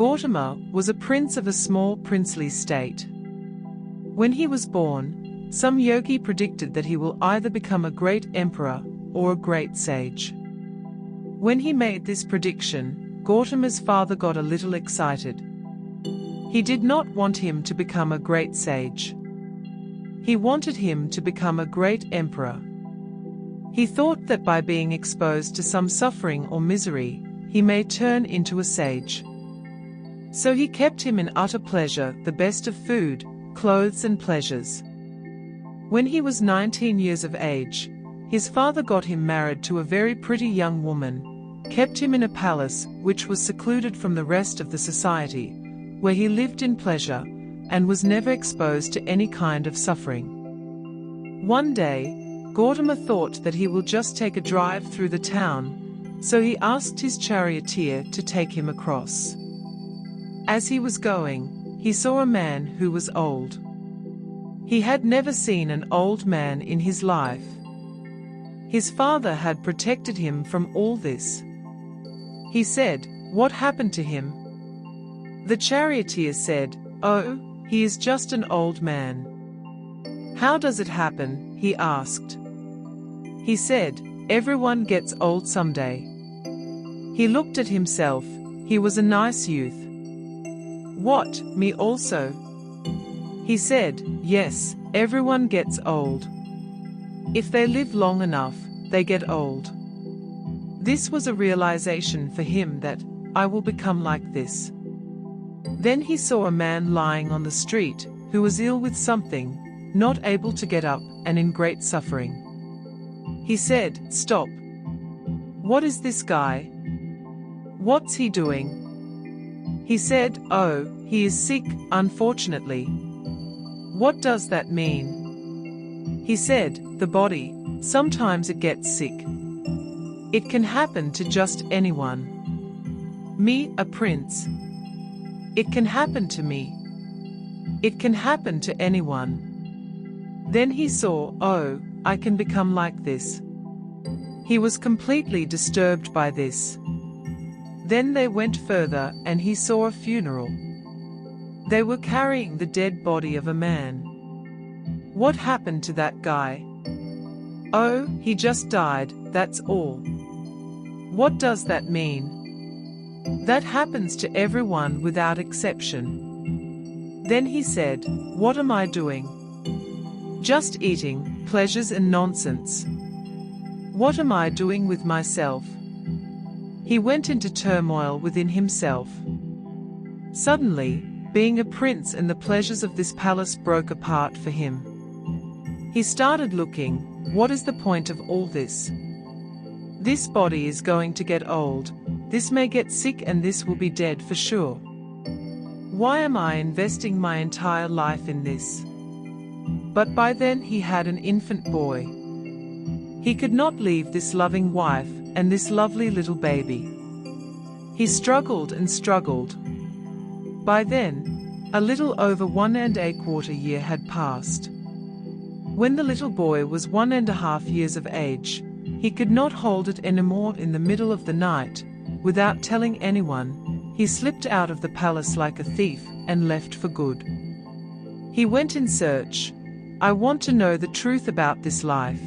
Gautama was a prince of a small princely state. When he was born, some yogi predicted that he will either become a great emperor or a great sage. When he made this prediction, Gautama's father got a little excited. He did not want him to become a great sage. He wanted him to become a great emperor. He thought that by being exposed to some suffering or misery, he may turn into a sage. So he kept him in utter pleasure, the best of food, clothes and pleasures. When he was 19 years of age, his father got him married to a very pretty young woman, kept him in a palace which was secluded from the rest of the society, where he lived in pleasure, and was never exposed to any kind of suffering. One day, Gautama thought that he will just take a drive through the town, so he asked his charioteer to take him across. As he was going, he saw a man who was old. He had never seen an old man in his life. His father had protected him from all this. He said, "What happened to him?" The charioteer said, "Oh, he is just an old man." "How does it happen?" he asked. He said, "Everyone gets old someday." He looked at himself. He was a nice youth. "What, me also?" He said, "Yes, everyone gets old. If they live long enough, they get old." This was a realization for him that, I will become like this. Then he saw a man lying on the street, who was ill with something, not able to get up, and in great suffering. He said, "Stop. What is this guy? What's he doing?" He said, "Oh, he is sick, unfortunately." "What does that mean?" He said, "The body, sometimes it gets sick. It can happen to just anyone. Me, a prince. It can happen to me. It can happen to anyone." Then he saw, "Oh, I can become like this." He was completely disturbed by this. Then they went further and he saw a funeral. They were carrying the dead body of a man. "What happened to that guy?" "Oh, he just died, that's all." "What does that mean?" "That happens to everyone without exception." Then he said, "What am I doing? Just eating, pleasures and nonsense. What am I doing with myself?" He went into turmoil within himself. Suddenly, being a prince and the pleasures of this palace broke apart for him. He started looking, what is the point of all this? This body is going to get old, this may get sick and this will be dead for sure. Why am I investing my entire life in this? But by then he had an infant boy. He could not leave this loving wife and this lovely little baby. He struggled and struggled. By then, a little over 1¼ year had passed. When the little boy was 1½ years of age, he could not hold it anymore. In the middle of the night, without telling anyone, he slipped out of the palace like a thief and left for good. He went in search. I want to know the truth about this life.